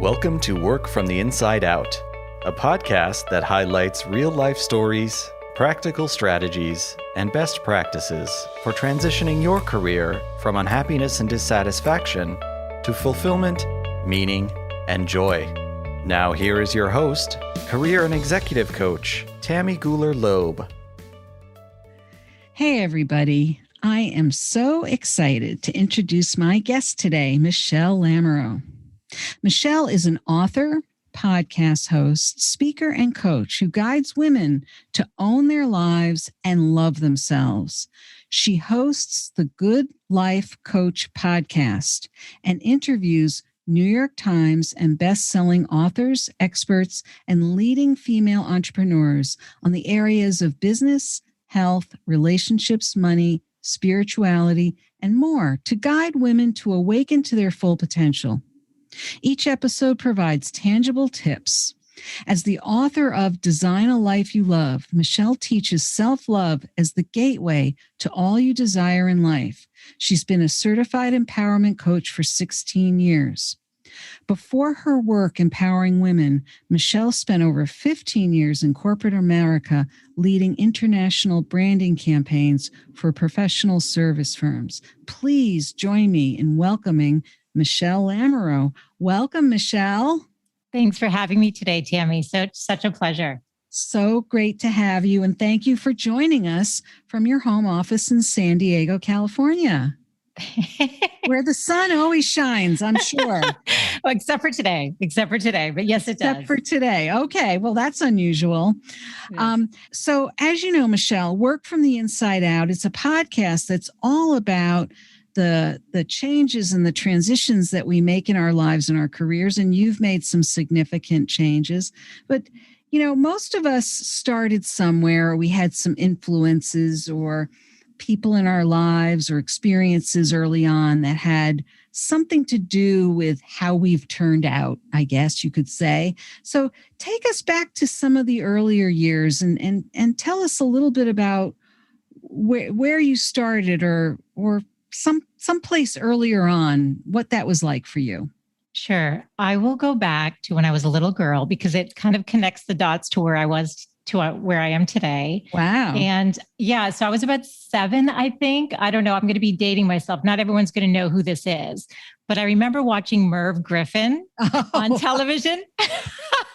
Welcome to Work from the Inside Out, a podcast that highlights real-life stories, practical strategies, and best practices for transitioning your career from unhappiness and dissatisfaction to fulfillment, meaning, and joy. Now here is your host, career and executive coach, Tammy Guler-Loeb. Hey, everybody. I am so excited to introduce my guest today, Michele Lamoureux. Michele is an author, podcast host, speaker, and coach who guides women to own their lives and love themselves. She hosts the Good Life Coach podcast and interviews New York Times and best-selling authors, experts, and leading female entrepreneurs on the areas of business, health, relationships, money, spirituality, and more to guide women to awaken to their full potential. Each episode provides tangible tips. As the author of Design a Life You Love, Michele teaches self-love as the gateway to all you desire in life. She's been a certified empowerment coach for 16 years. Before her work empowering women, Michele spent over 15 years in corporate America leading international branding campaigns for professional service firms. Please join me in welcoming Michele Lamoureux. Welcome, Michele. Thanks for having me today, Tammy. Such a pleasure. So great to have you. And thank you for joining us from your home office in San Diego, California, where the sun always shines, I'm sure. Well, except for today. But yes, it does. Except for today. Okay. Well, that's unusual. So as you know, Michele, Work from the Inside Out, it's a podcast that's all about the changes and the transitions that we make in our lives and our careers. And you've made some significant changes. But, you know, most of us started somewhere. We had some influences or people in our lives or experiences early on that had something to do with how we've turned out, I guess you could say. So take us back to some of the earlier years and tell us a little bit about where you started or some place earlier on, what that was like for you. Sure. I will go back to when I was a little girl because it kind of connects the dots to where I was to where I am today. Wow. And yeah, so I was about 7, I think. I don't know. I'm going to be dating myself. Not everyone's going to know who this is, but I remember watching Merv Griffin on television.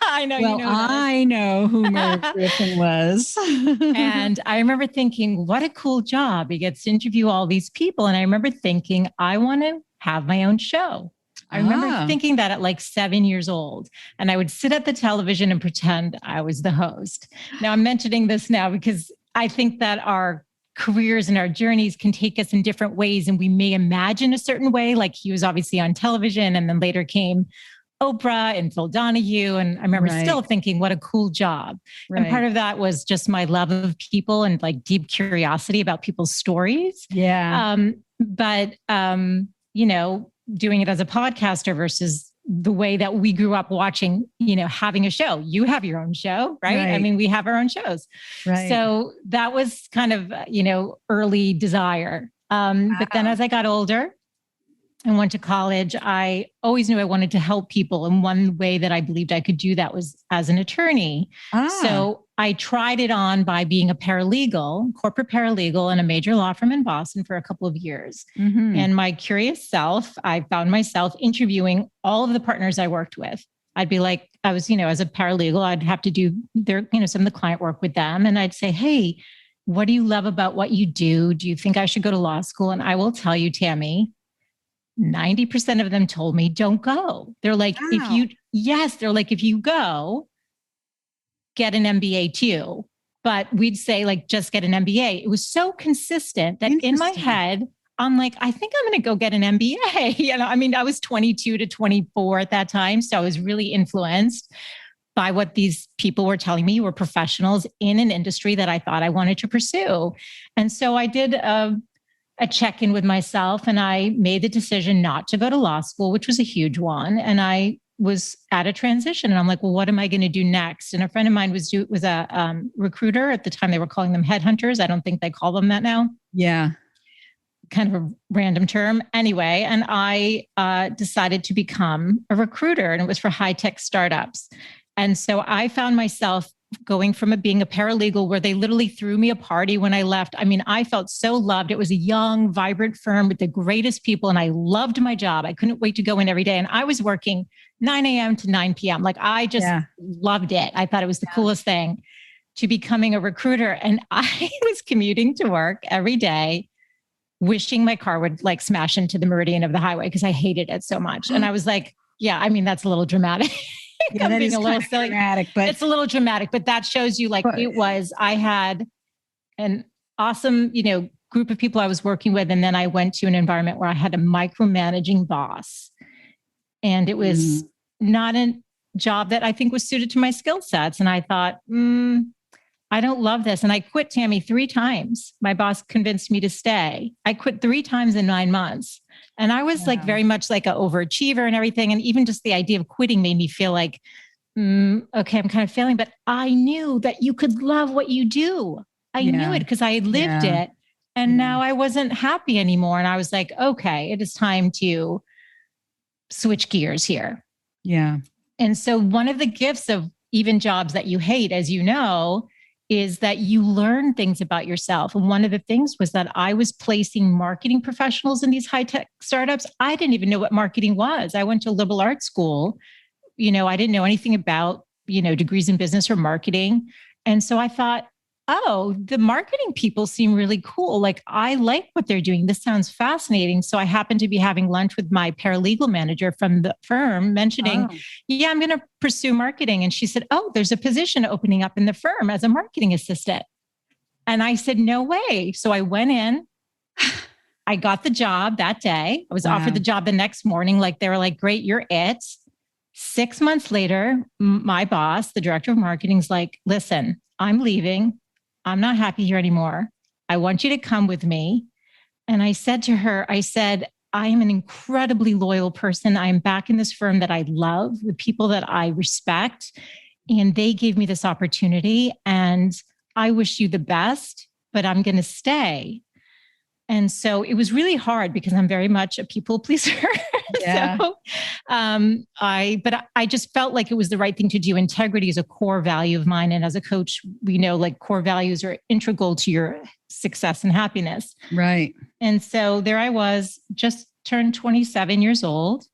I know. Well, I know who Merv Griffin was. And I remember thinking, what a cool job. He gets to interview all these people. And I remember thinking, I want to have my own show. I remember thinking that at like 7 years old, and I would sit at the television and pretend I was the host. Now I'm mentioning this now because I think that our careers and our journeys can take us in different ways, and we may imagine a certain way, like he was obviously on television, and then later came Oprah and Phil Donahue. And I remember still thinking, what a cool job. Right. And part of that was just my love of people and like deep curiosity about people's stories. Yeah. You know, doing it as a podcaster versus the way that we grew up watching, you know, having a show. You have your own show, right? I mean, we have our own shows. Right. So that was kind of, you know, early desire. But then as I got older and went to college, I always knew I wanted to help people. And one way that I believed I could do that was as an attorney. So I tried it on by being a paralegal, corporate paralegal in a major law firm in Boston for a couple of years. Mm-hmm. And my curious self, I found myself interviewing all of the partners I worked with. I'd be like, I was, you know, as a paralegal, I'd have to do their, you know, some of the client work with them. And I'd say, hey, what do you love about what you do? Do you think I should go to law school? And I will tell you, Tammy, 90% of them told me, don't go. They're like, if you go, get an MBA too. But we'd say like, just get an MBA. It was so consistent that in my head, I'm like, I think I'm going to go get an MBA. You know, I mean, I was 22 to 24 at that time. So I was really influenced by what these people were telling me were professionals in an industry that I thought I wanted to pursue. And so I did a check-in with myself and I made the decision not to go to law school, which was a huge one. And I was at a transition and I'm like, well, what am I going to do next? And a friend of mine was a recruiter at the time. They were calling them headhunters. I don't think they call them that now. Yeah. kind of a random term anyway. And I decided to become a recruiter, and it was for high-tech startups. And so I found myself going from being a paralegal where they literally threw me a party when I left. I mean, I felt so loved. It was a young, vibrant firm with the greatest people, and I loved my job. I couldn't wait to go in every day. And I was working 9 a.m. to 9 p.m. Like I just loved it. I thought it was the coolest thing, to becoming a recruiter. And I was commuting to work every day, wishing my car would like smash into the meridian of the highway because I hated it so much. And I was like, yeah, I mean, that's a little dramatic. Yeah, that is a little silly. Dramatic, but it's a little dramatic, but that shows you like I had an awesome, group of people I was working with. And then I went to an environment where I had a micromanaging boss, and it was not a job that I think was suited to my skill sets. And I thought, I don't love this. And I quit, Tammy, 3 times. My boss convinced me to stay. I quit 3 times in 9 months. And I was like very much like an overachiever and everything. And even just the idea of quitting made me feel like, okay, I'm kind of failing. But I knew that you could love what you do. I knew it because I had lived it. And now I wasn't happy anymore. And I was like, okay, it is time to switch gears here. Yeah. And so one of the gifts of even jobs that you hate, as you know, is that you learn things about yourself. And one of the things was that I was placing marketing professionals in these high-tech startups. I didn't even know what marketing was. I went to a liberal arts school. I didn't know anything about, degrees in business or marketing. And so I thought, oh, the marketing people seem really cool. Like, I like what they're doing. This sounds fascinating. So I happened to be having lunch with my paralegal manager from the firm, mentioning, I'm going to pursue marketing. And she said, oh, there's a position opening up in the firm as a marketing assistant. And I said, no way. So I went in, I got the job that day. I was offered the job the next morning. Like, they were like, great, you're it. 6 months later, my boss, the director of marketing, is like, listen, I'm leaving. I'm not happy here anymore. I want you to come with me. And I said to her, I am an incredibly loyal person. I'm back in this firm that I love, with people that I respect. And they gave me this opportunity. And I wish you the best, but I'm going to stay. And so it was really hard because I'm very much a people pleaser. Yeah. So, I just felt like it was the right thing to do. Integrity is a core value of mine. And as a coach, we know like core values are integral to your success and happiness. Right. And so there I was, just turned 27 years old.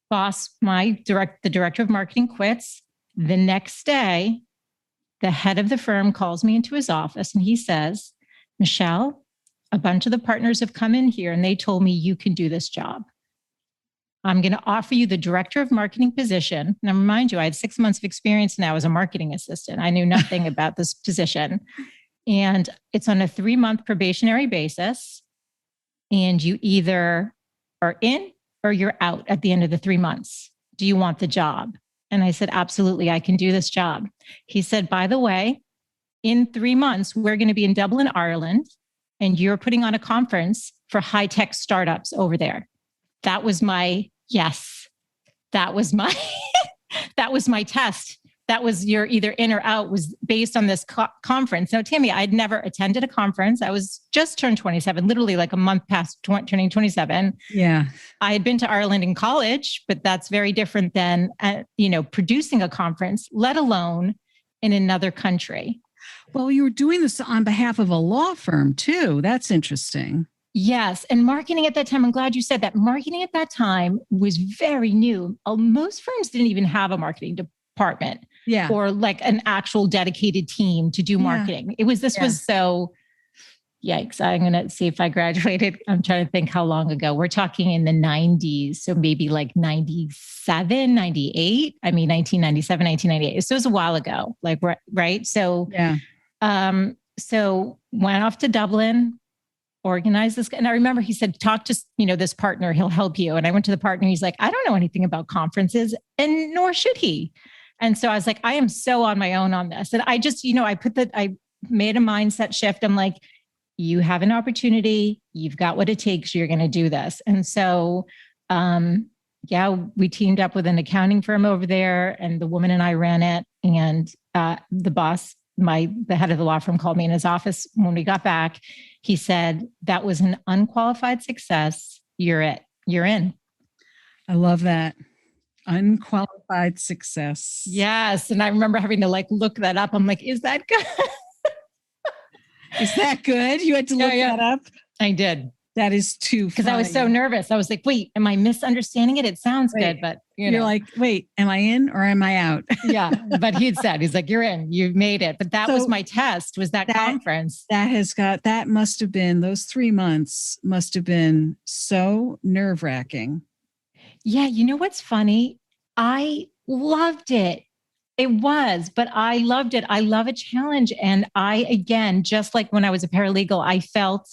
Boss, the director of marketing quits. The next day, the head of the firm calls me into his office and he says, Michele, a bunch of the partners have come in here and they told me you can do this job. I'm going to offer you the director of marketing position. And I remind you, I had 6 months of experience now as a marketing assistant. I knew nothing about this position. And it's on a 3-month probationary basis. And you either are in or you're out at the end of the 3 months. Do you want the job? And I said, absolutely, I can do this job. He said, by the way, in 3 months, we're going to be in Dublin, Ireland, and you're putting on a conference for high-tech startups over there. That was my yes. That was my test. That was your either in or out, was based on this conference. Now, Tammy, I'd never attended a conference. I was just turned 27, literally like a month past turning 27. Yeah. I had been to Ireland in college, but that's very different than, producing a conference, let alone in another country. Well, you were doing this on behalf of a law firm too. That's interesting. Yes. And marketing at that time, I'm glad you said that. Marketing at that time was very new. Most firms didn't even have a marketing department or like an actual dedicated team to do marketing. Was so, yikes. I'm going to see if I graduated. I'm trying to think how long ago. We're talking in the 90s. So maybe like 97, 98. I mean, 1997, 1998. So it was a while ago, like, right. So, so went off to Dublin, organize this. And I remember he said, talk to, this partner, he'll help you. And I went to the partner. He's like, I don't know anything about conferences, and nor should he. And so I was like, I am so on my own on this. And I just, I made a mindset shift. I'm like, you have an opportunity, you've got what it takes, you're going to do this. And so, we teamed up with an accounting firm over there, and the woman and I ran it. And the boss the head of the law firm called me in his office when we got back. He said, that was an unqualified success. You're it. You're in. I love that. Unqualified success. Yes. And I remember having to look that up. I'm like, is that good? Is that good? You had to look that up? I did. That is too funny. Because I was so nervous. I was like, wait, am I misunderstanding it? It sounds good, but you're like, wait, am I in or am I out? Yeah. But he'd said, he's like, you're in, you've made it. But that was my test, was that conference. That must have been, those 3 months must have been so nerve-wracking. Yeah. You know what's funny? I loved it. It was, but I loved it. I love a challenge. And again, just like when I was a paralegal, I felt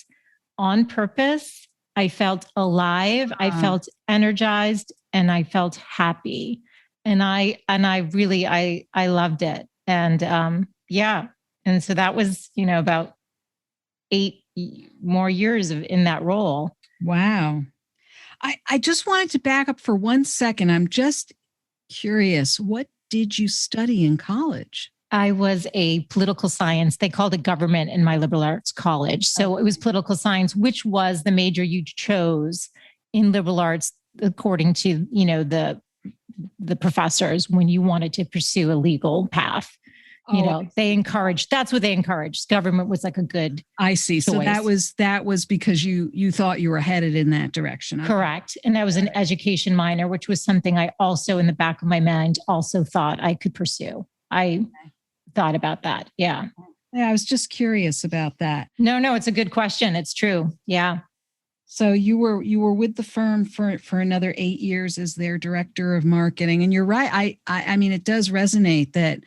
on purpose. I felt alive. I felt energized, and I felt happy. And I really loved it. And yeah. And so that was, about 8 more years in that role. Wow. I just wanted to back up for 1 second. I'm just curious, what did you study in college? I was a political science. They called it government in my liberal arts college. So it was political science, which was the major you chose in liberal arts, according to, the professors when you wanted to pursue a legal path. They encouraged, that's what they encouraged. Government was like a good I see. choice. So that was because you thought you were headed in that direction. Okay. Correct. And I was an education minor, which was something I also in the back of my mind also thought I could pursue. I thought about that. Yeah. Yeah. I was just curious about that. No, it's a good question. It's true. Yeah. So you were with the firm for another 8 years as their director of marketing. And you're right. I mean, it does resonate that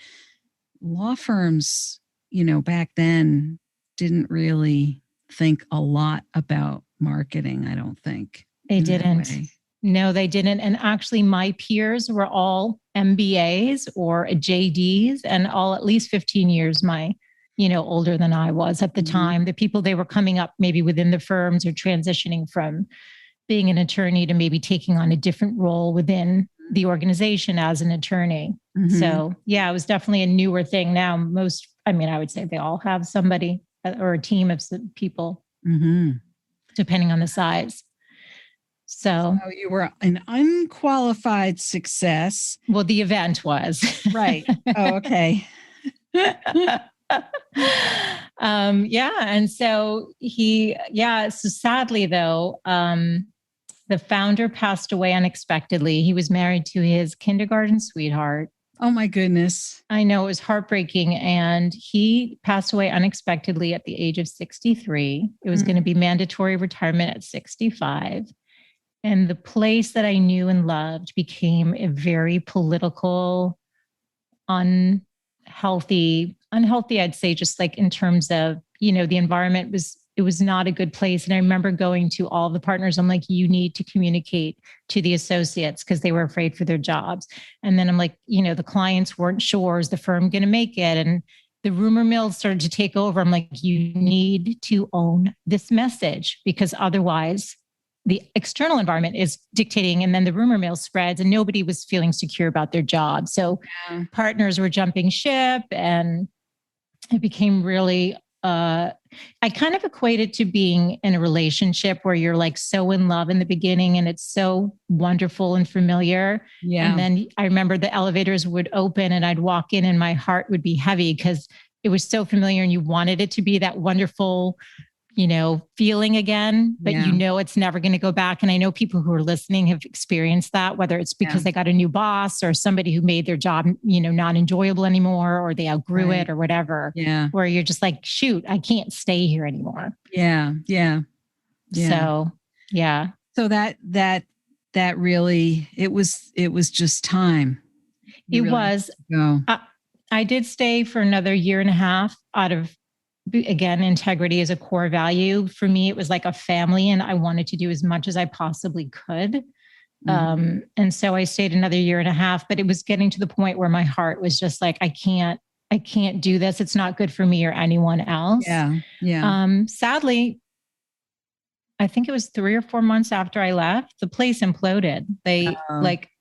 law firms, back then didn't really think a lot about marketing. I don't think they didn't. No, they didn't. And actually my peers were all MBAs or JDs, and all at least 15 years older than I was at the time. The people, they were coming up maybe within the firms or transitioning from being an attorney to maybe taking on a different role within the organization as an attorney. Mm-hmm. So yeah, it was definitely a newer thing. Now I would say they all have somebody or a team of people, depending on the size. So you were an unqualified success. Well, the event was. Right. Oh, okay. And so so sadly though, the founder passed away unexpectedly. He was married to his kindergarten sweetheart. Oh my goodness. I know, it was heartbreaking. And he passed away unexpectedly at the age of 63. It was going to be mandatory retirement at 65. And the place that I knew and loved became a very political, unhealthy, I'd say, just like in terms of, the environment it was not a good place. And I remember going to all the partners. I'm like, you need to communicate to the associates because they were afraid for their jobs. And then I'm like, the clients weren't sure, is the firm going to make it? And the rumor mill started to take over. I'm like, you need to own this message, because otherwise the external environment is dictating, and then the rumor mill spreads and nobody was feeling secure about their job. So partners were jumping ship, and it became really, I kind of equated to being in a relationship where you're like so in love in the beginning and it's so wonderful and familiar. Yeah. And then I remember the elevators would open and I'd walk in and my heart would be heavy because it was so familiar and you wanted it to be that wonderful, feeling again, but it's never going to go back. And I know people who are listening have experienced that, whether it's because they got a new boss or somebody who made their job, not enjoyable anymore, or they outgrew it or whatever, where you're just like, shoot, I can't stay here anymore. Yeah. So, yeah. So that really, it was just time. I did stay for another year and a half out of, again, integrity is a core value. For me, it was like a family and I wanted to do as much as I possibly could. And so I stayed another year and a half, but it was getting to the point where my heart was just like, I can't do this. It's not good for me or anyone else. Yeah. Sadly, I think it was 3 or 4 months after I left, the place imploded. They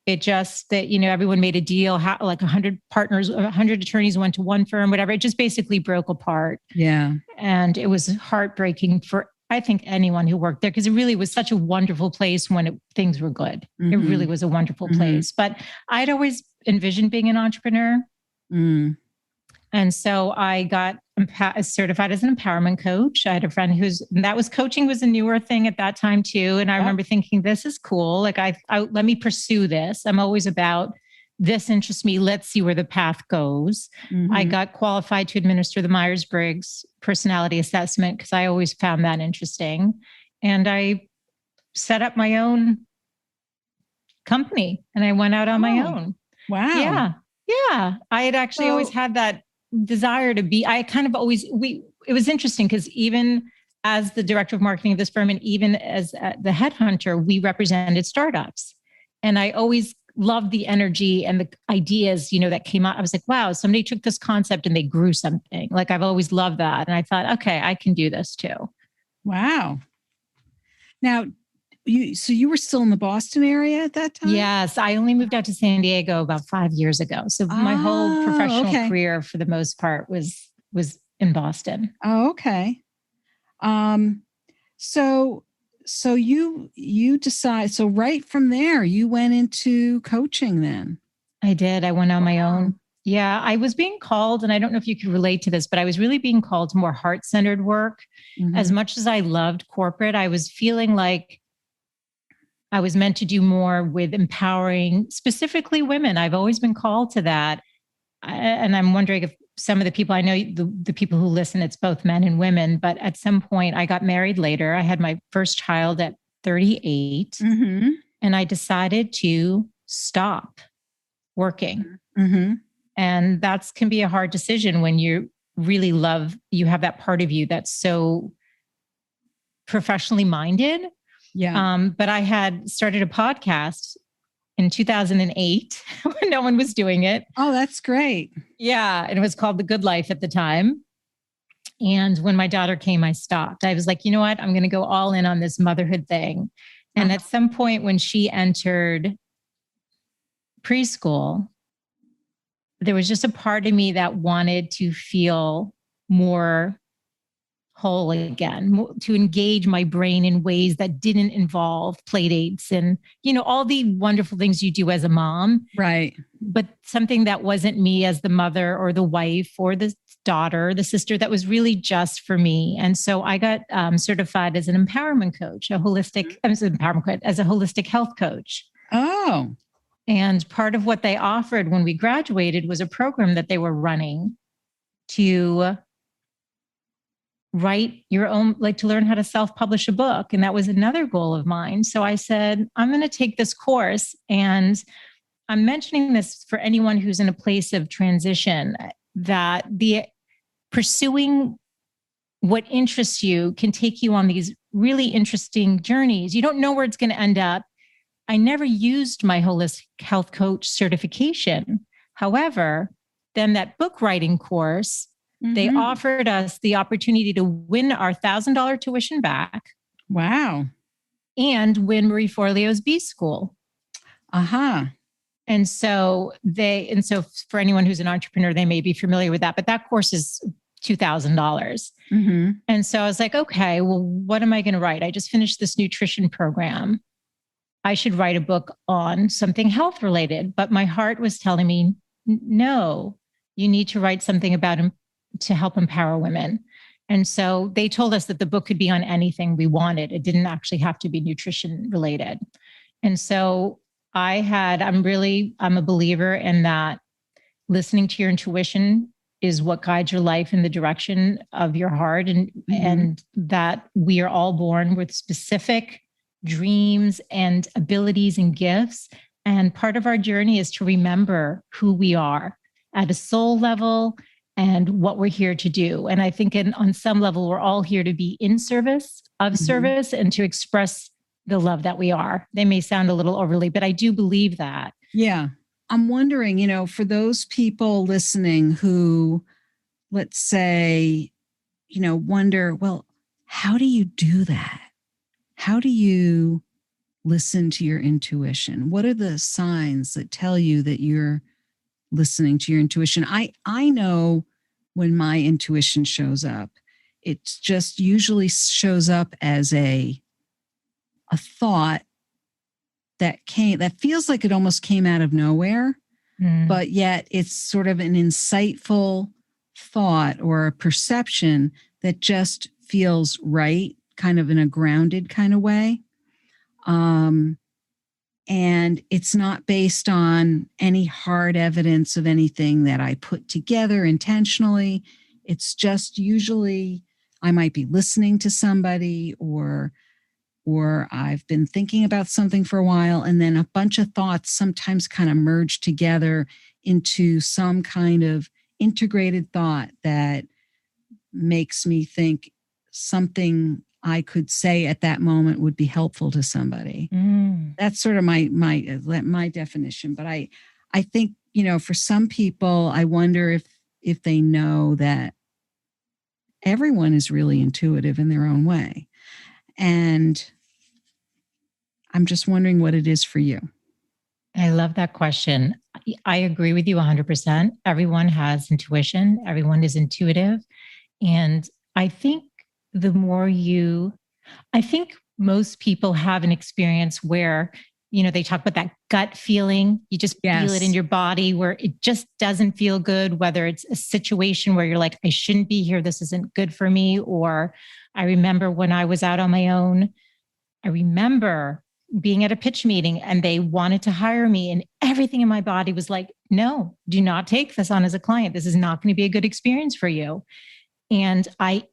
It just that, everyone made a deal, like 100 partners, 100 attorneys went to one firm, whatever. It just basically broke apart. Yeah. And it was heartbreaking for, I think, anyone who worked there, because it really was such a wonderful place when things were good. It really was a wonderful place. But I'd always envisioned being an entrepreneur. And so I got certified as an empowerment coach. I had a friend coaching was a newer thing at that time too. And I remember thinking, this is cool. Like let me pursue this. I'm always about this interests me. Let's see where the path goes. I got qualified to administer the Myers-Briggs personality assessment because I always found that interesting. And I set up my own company and I went out on my own. Wow. Yeah. I had actually always had that desire to be, it was interesting because even as the director of marketing of this firm and even as the headhunter, we represented startups. And I always loved the energy and the ideas, that came out. I was like, wow, somebody took this concept and they grew something. Like I've always loved that. And I thought, okay, I can do this too. Wow. Now, you were still in the Boston area at that time? Yes. I only moved out to San Diego about 5 years ago. So my whole professional career for the most part was in Boston. Oh, okay. So you decide, so right from there, you went into coaching then? I did. I went on my own. Yeah. I was being called, and I don't know if you could relate to this, but I was really being called to more heart-centered work. As much as I loved corporate, I was feeling like I was meant to do more with empowering specifically women. I've always been called to that. And I'm wondering if some of the people I know, the people who listen, it's both men and women. But at some point I got married later. I had my first child at 38 and I decided to stop working. And that can be a hard decision when you really you have that part of you that's so professionally minded. Yeah. But I had started a podcast in 2008 when no one was doing it. Oh, that's great. Yeah. And it was called The Good Life at the time. And when my daughter came, I stopped. I was like, you know what? I'm going to go all in on this motherhood thing. And at some point when she entered preschool, there was just a part of me that wanted to feel more whole again, to engage my brain in ways that didn't involve play dates and, all the wonderful things you do as a mom. Right. But something that wasn't me as the mother or the wife or the daughter, the sister, that was really just for me. And so I got certified as an empowerment coach, as a holistic health coach. Oh. And part of what they offered when we graduated was a program that they were running to write your own, like to learn how to self-publish a book. And that was another goal of mine. So I said, I'm going to take this course. And I'm mentioning this for anyone who's in a place of transition, that the pursuing what interests you can take you on these really interesting journeys. You don't know where it's going to end up. I never used my holistic health coach certification. However, then that book writing course, they offered us the opportunity to win our $1,000 tuition back. Wow. And win Marie Forleo's B School. And so for anyone who's an entrepreneur, they may be familiar with that, but that course is $2,000. And so I was like, okay, well, what am I going to write? I just finished this nutrition program. I should write a book on something health related, but my heart was telling me, no, you need to write something about to help empower women. And so they told us that the book could be on anything we wanted. It didn't actually have to be nutrition related. And so I'm a believer in that listening to your intuition is what guides your life in the direction of your heart. And that we are all born with specific dreams and abilities and gifts. And part of our journey is to remember who we are at a soul level and what we're here to do. And I think on some level, we're all here to be in service of service and to express the love that we are. They may sound a little overly, but I do believe that. Yeah. I'm wondering, for those people listening who, let's say, wonder, well, how do you do that? How do you listen to your intuition? What are the signs that tell you that you're listening to your intuition? I know when my intuition shows up, it just usually shows up as a thought that feels like it almost came out of nowhere, but yet it's sort of an insightful thought or a perception that just feels right, kind of in a grounded kind of way. And it's not based on any hard evidence of anything that I put together intentionally. It's just usually I might be listening to somebody or I've been thinking about something for a while, and then a bunch of thoughts sometimes kind of merge together into some kind of integrated thought that makes me think something I could say at that moment would be helpful to somebody. That's sort of my definition. But I think, for some people, I wonder if they know that everyone is really intuitive in their own way. And I'm just wondering what it is for you. I love that question. I agree with you 100%. Everyone has intuition. Everyone is intuitive. And I think I think most people have an experience where, they talk about that gut feeling. You just feel it in your body where it just doesn't feel good, whether it's a situation where you're like, I shouldn't be here. This isn't good for me. Or I remember when I was out on my own, I remember being at a pitch meeting and they wanted to hire me and everything in my body was like, no, do not take this on as a client. This is not going to be a good experience for you. And I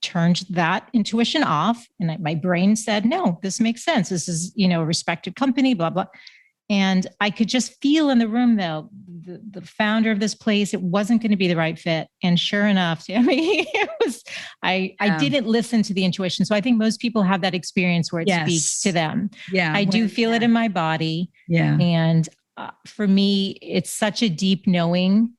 turned that intuition off and my brain said, no, this makes sense. This is, a respected company, blah, blah. And I could just feel in the room though, the founder of this place, it wasn't going to be the right fit. And sure enough, I didn't listen to the intuition. So I think most people have that experience where it speaks to them. Yeah. I do feel it in my body. Yeah. And for me, it's such a deep knowing.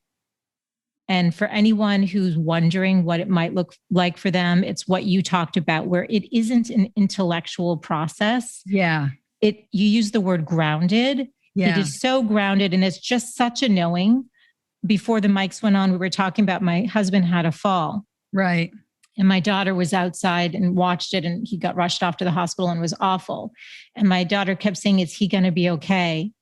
And for anyone who's wondering what it might look like for them, it's what you talked about, where it isn't an intellectual process. Yeah. You use the word grounded. Yeah. It is so grounded. And it's just such a knowing. Before the mics went on, we were talking about my husband had a fall. Right. And my daughter was outside and watched it and he got rushed off to the hospital and was awful. And my daughter kept saying, is he going to be okay?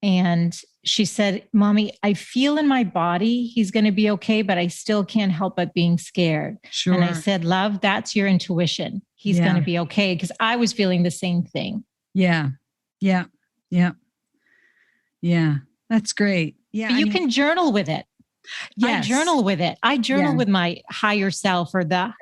And she said, Mommy, I feel in my body he's going to be okay, but I still can't help but being scared. Sure. And I said, love, that's your intuition. He's going to be okay. Because I was feeling the same thing. Yeah. Yeah. Yeah. Yeah. That's great. Yeah. But you can journal with it. Yes. I journal with it. I journal with my higher self or that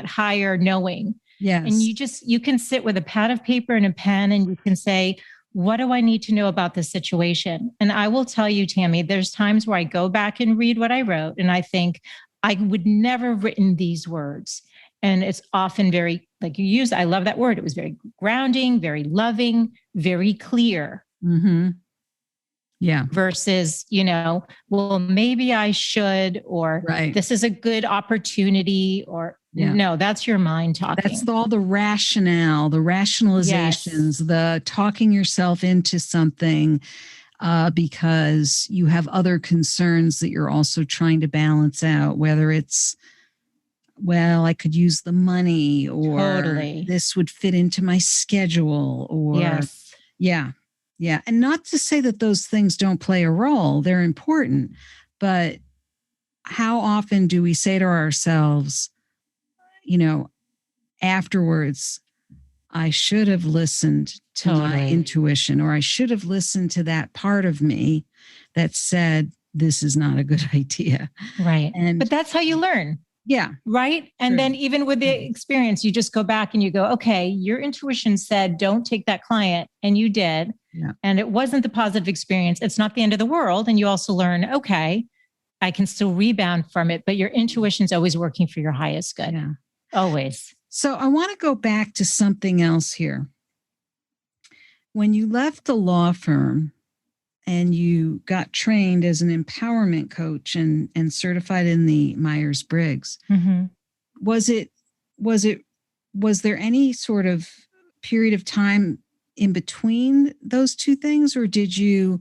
higher knowing. Yes. And you can sit with a pad of paper and a pen and you can say, what do I need to know about this situation? And I will tell you, Tammy, there's times where I go back and read what I wrote and I think I would never have written these words. And it's often very, like you use, I love that word. It was very grounding, very loving, very clear. Mm-hmm. Yeah. Versus, well, maybe I should, or this is a good opportunity, or no, that's your mind talking. That's all the rationale, the rationalizations, the talking yourself into something because you have other concerns that you're also trying to balance out, whether it's, well, I could use the money or this would fit into my schedule or Yeah. And not to say that those things don't play a role. They're important. But how often do we say to ourselves, afterwards, I should have listened to my intuition, or I should have listened to that part of me that said, this is not a good idea. Right. But that's how you learn. Yeah. Right. And then even with the experience, you just go back and you go, okay, your intuition said, don't take that client. And you did. Yeah. And it wasn't the positive experience. It's not the end of the world. And you also learn, okay, I can still rebound from it, but your intuition's always working for your highest good. Yeah. Always. So I want to go back to something else here. When you left the law firm and you got trained as an empowerment coach and certified in the Myers-Briggs, was there any sort of period of time in between those two things, or did you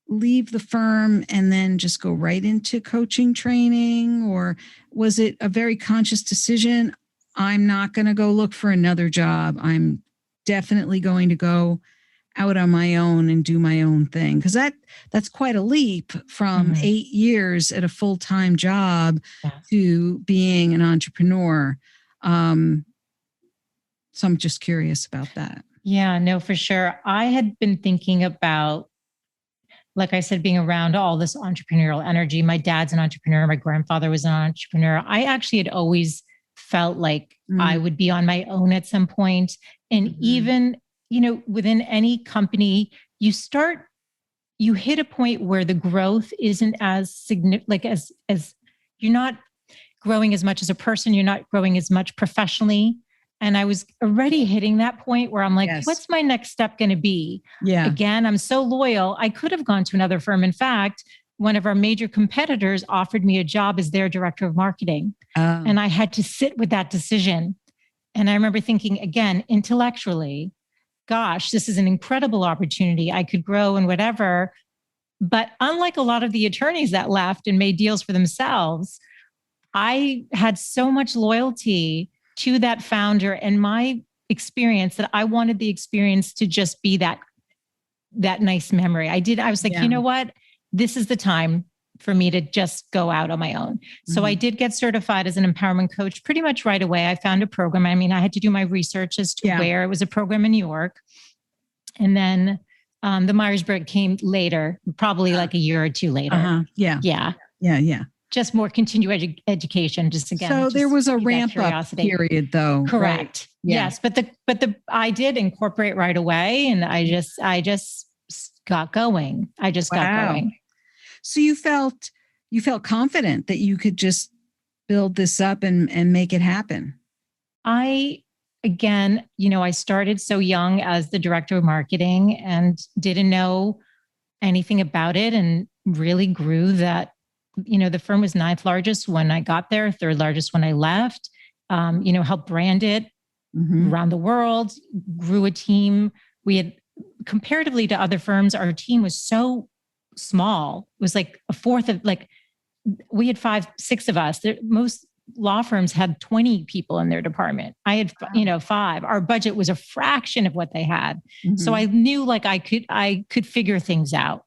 leave the firm and then just go right into coaching training? Or was it a very conscious decision? I'm not going to go look for another job. I'm definitely going to go out on my own and do my own thing. Because that's quite a leap from 8 years at a full-time job to being an entrepreneur. So I'm just curious about that. Yeah, no, for sure. I had been thinking about, like I said, being around all this entrepreneurial energy. My dad's an entrepreneur. My grandfather was an entrepreneur. I actually had always felt like I would be on my own at some point. And even, within any company, you hit a point where the growth isn't as significant, like as you're not growing as much as a person, you're not growing as much professionally. And I was already hitting that point where I'm like, what's my next step going to be? Yeah. Again, I'm so loyal. I could have gone to another firm. In fact, one of our major competitors offered me a job as their director of marketing. And I had to sit with that decision. And I remember thinking, again, intellectually, gosh, this is an incredible opportunity. I could grow and whatever. But unlike a lot of the attorneys that left and made deals for themselves, I had so much loyalty to that founder and my experience that I wanted the experience to just be that nice memory. I was like, you know what? This is the time for me to just go out on my own. So I did get certified as an empowerment coach pretty much right away. I found a program. I mean, I had to do my research as to where. It was a program in New York. And then the Myers-Briggs came later, probably like a year or two later. Yeah. Just more continued education, just again. So there was a ramp up period though. Correct. Right? Yes. But I did incorporate right away, and I just got going. I just got going. So you felt confident that you could just build this up and make it happen. I started so young as the director of marketing and didn't know anything about it, and really grew that. The firm was 9th largest when I got there, 3rd largest when I left, helped brand it around the world, grew a team. We had, comparatively to other firms, our team was so small. It was like a fourth of, we had 5-6 of us. Most law firms had 20 people in their department. I had, 5. Our budget was a fraction of what they had. So I knew I could figure things out.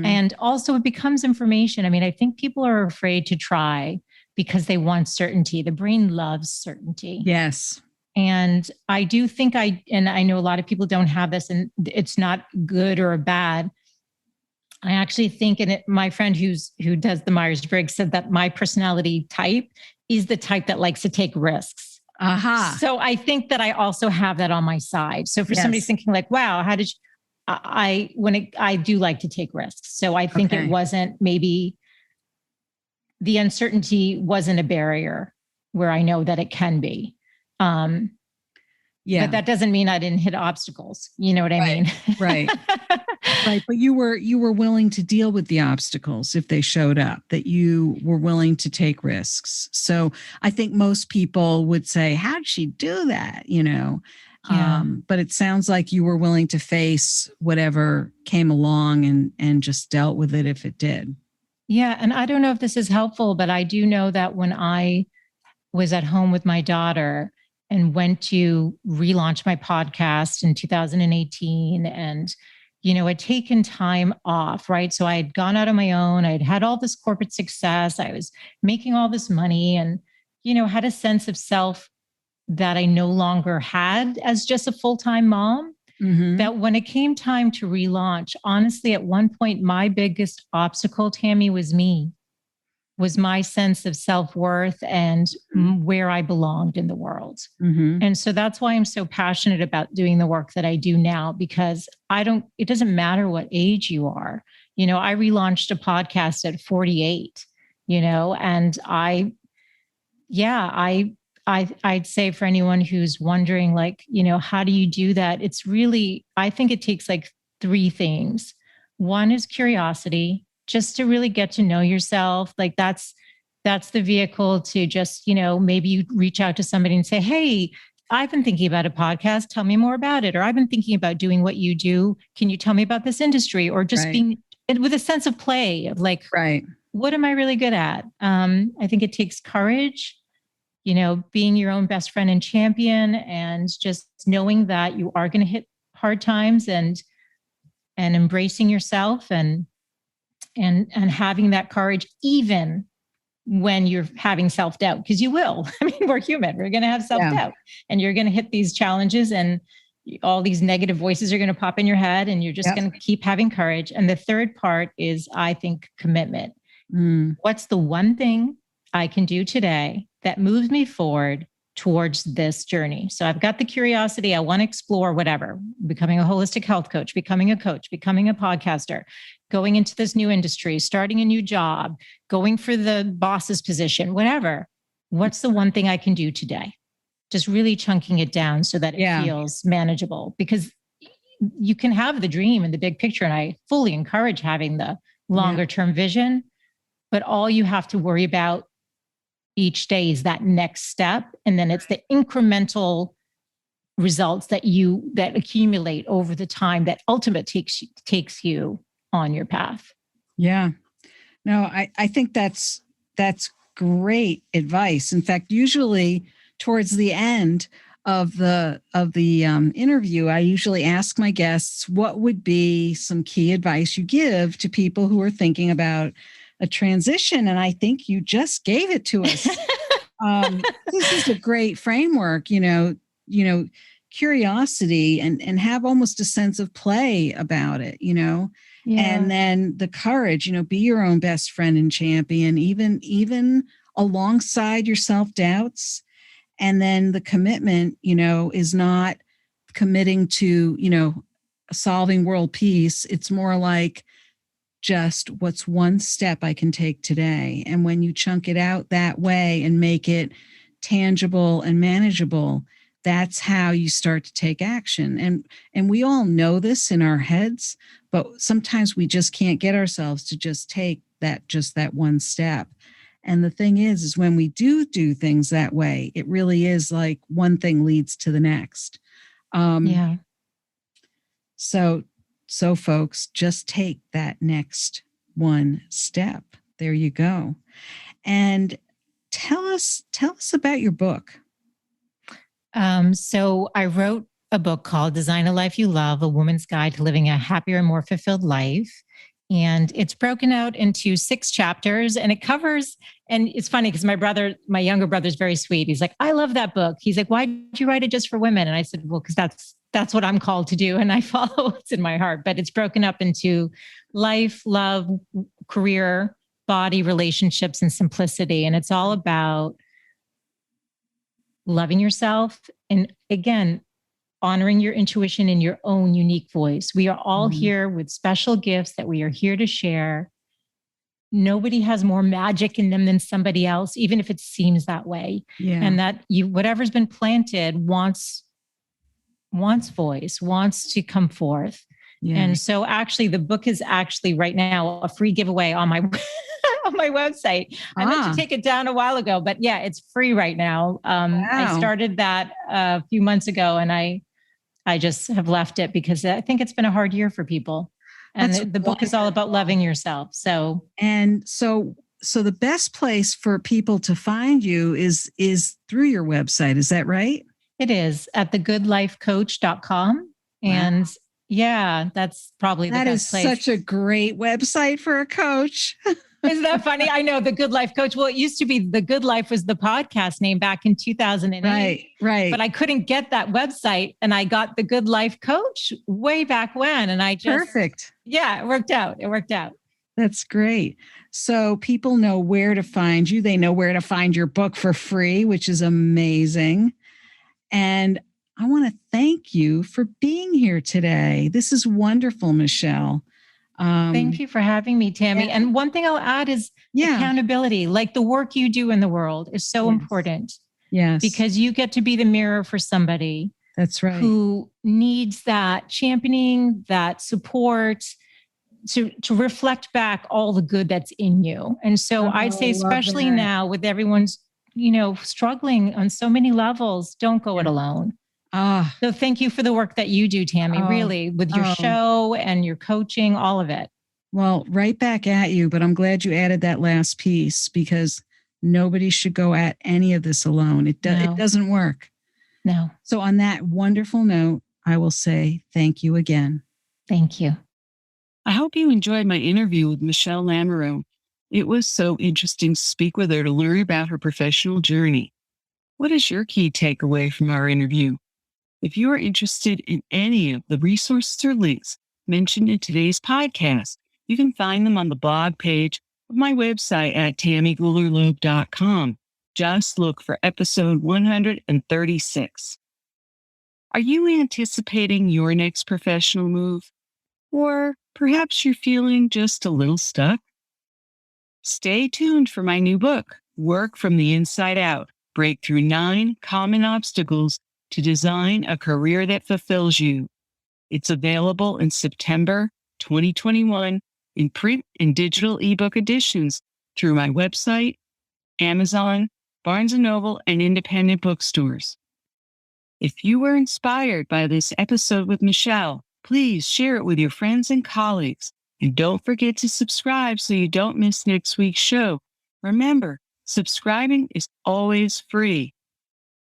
And also it becomes information. I mean, I think people are afraid to try because they want certainty. The brain loves certainty. Yes. And I do think I know a lot of people don't have this, and it's not good or bad. I actually think, my friend who does the Myers-Briggs said that my personality type is the type that likes to take risks. So I think that I also have that on my side. So for somebody thinking like, wow, how did you, I do like to take risks. So I think it wasn't, maybe the uncertainty wasn't a barrier where I know that it can be. But that doesn't mean I didn't hit obstacles. You know what I mean? Right. But you were willing to deal with the obstacles if they showed up, that you were willing to take risks. So I think most people would say, how'd she do that? But it sounds like you were willing to face whatever came along and just dealt with it if it did. Yeah. And I don't know if this is helpful, but I do know that when I was at home with my daughter and went to relaunch my podcast in 2018 and, had taken time off, right? So I had gone out on my own. I'd had all this corporate success. I was making all this money and, had a sense of self that I no longer had as just a full-time mom. That when it came time to relaunch, honestly, at one point, my biggest obstacle, Tammy, was my sense of self-worth and where I belonged in the world. And so that's why I'm so passionate about doing the work that I do now, because it doesn't matter what age you are. I relaunched a podcast at 48, and I'd say for anyone who's wondering, how do you do that? It's really, I think it takes 3 things. One is curiosity, just to really get to know yourself. That's the vehicle to just, maybe you reach out to somebody and say, hey, I've been thinking about a podcast. Tell me more about it. Or I've been thinking about doing what you do. Can you tell me about this industry? Or just being with a sense of play of like, what am I really good at? I think it takes courage, being your own best friend and champion, and just knowing that you are going to hit hard times and embracing yourself and having that courage, even when you're having self-doubt, because you will. I mean, we're human. We're going to have self-doubt and you're going to hit these challenges and all these negative voices are going to pop in your head, and you're just going to keep having courage. And the third part is, I think, commitment. What's the one thing I can do today that moves me forward towards this journey? So I've got the curiosity. I want to explore whatever, becoming a holistic health coach, becoming a coach, becoming a podcaster, going into this new industry, starting a new job, going for the boss's position, whatever. What's the one thing I can do today? Just really chunking it down so that it feels manageable, because you can have the dream and the big picture. And I fully encourage having the longer term vision, but all you have to worry about each day is that next step. And then it's the incremental results that accumulate over the time that ultimately takes you on your path. Yeah. No, I think that's great advice. In fact, usually towards the end of the interview, I usually ask my guests, what would be some key advice you give to people who are thinking about a transition? And I think you just gave it to us. This is a great framework, curiosity and have almost a sense of play about it, and then the courage, be your own best friend and champion, even alongside your self-doubts. And then the commitment, is not committing to, solving world peace. It's more like just what's one step I can take today. And when you chunk it out that way and make it tangible and manageable, that's how you start to take action. And we all know this in our heads, but sometimes we just can't get ourselves to just take that one step. And the thing is when we do things that way, it really is like one thing leads to the next. So folks, just take that next one step. There you go. And tell us about your book. So I wrote a book called Design a Life You Love, A Woman's Guide to Living a Happier and More Fulfilled Life. And it's broken out into 6 chapters, and it covers, and it's funny because my younger brother's very sweet. He's like, I love that book. He's like, why did you write it just for women? And I said, well, because that's what I'm called to do. And I follow what's in my heart, but it's broken up into life, love, career, body, relationships, and simplicity. And it's all about loving yourself. And again, honoring your intuition in your own unique voice. We are all here with special gifts that we are here to share. Nobody has more magic in them than somebody else, even if it seems that way. Yeah. And that whatever's been planted wants voice, wants to come forth. Yeah. And so actually the book is actually right now a free giveaway on my on my website. I meant to take it down a while ago, but yeah, it's free right now. Wow. I started that a few months ago, and I just have left it because I think it's been a hard year for people. And the book is all about loving yourself. So the best place for people to find you is through your website. Is that right? It is at thegoodlifecoach.com. And yeah, that's probably the best place. That is such a great website for a coach. Isn't that funny? I know, The Good Life Coach. Well, it used to be The Good Life was the podcast name back in 2008. Right. But I couldn't get that website, and I got The Good Life Coach way back when. And I just... Perfect. Yeah, it worked out. That's great. So people know where to find you. They know where to find your book for free, which is amazing. And I want to thank you for being here today. This is wonderful, Michele. Thank you for having me, Tammy. Yeah. And one thing I'll add is accountability. Like the work you do in the world is so important. Yes. Because you get to be the mirror for somebody. That's right. Who needs that championing, that support to reflect back all the good that's in you. And so I'd say, especially now with everyone's struggling on so many levels, don't go it alone. So thank you for the work that you do, Tammy, really, with your show and your coaching, all of it. Well, right back at you, but I'm glad you added that last piece, because nobody should go at any of this alone. It doesn't work. No. So on that wonderful note, I will say thank you again. Thank you. I hope you enjoyed my interview with Michele Lamoureux. It was so interesting to speak with her to learn about her professional journey. What is your key takeaway from our interview? If you are interested in any of the resources or links mentioned in today's podcast, you can find them on the blog page of my website at tammygoulerloeb.com. Just look for episode 136. Are you anticipating your next professional move? Or perhaps you're feeling just a little stuck? Stay tuned for my new book, Work from the Inside Out: Break Through 9 Common Obstacles to Design a Career That Fulfills You. It's available in September 2021 in print and digital ebook editions through my website, Amazon, Barnes & Noble, and independent bookstores. If you were inspired by this episode with Michele, please share it with your friends and colleagues. And don't forget to subscribe so you don't miss next week's show. Remember, subscribing is always free.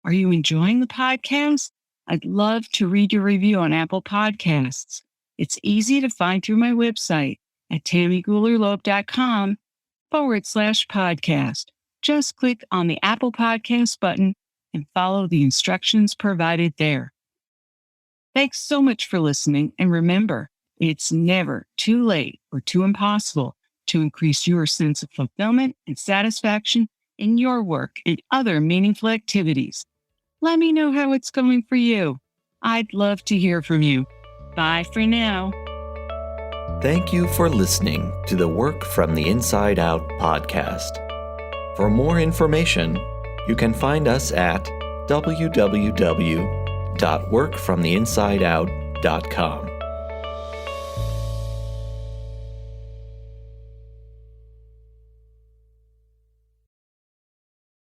Are you enjoying the podcast? I'd love to read your review on Apple Podcasts. It's easy to find through my website at tammygoulerloeb.com/podcast. Just click on the Apple Podcast button and follow the instructions provided there. Thanks so much for listening, and remember, it's never too late or too impossible to increase your sense of fulfillment and satisfaction in your work and other meaningful activities. Let me know how it's going for you. I'd love to hear from you. Bye for now. Thank you for listening to the Work from the Inside Out podcast. For more information, you can find us at www.workfromtheinsideout.com.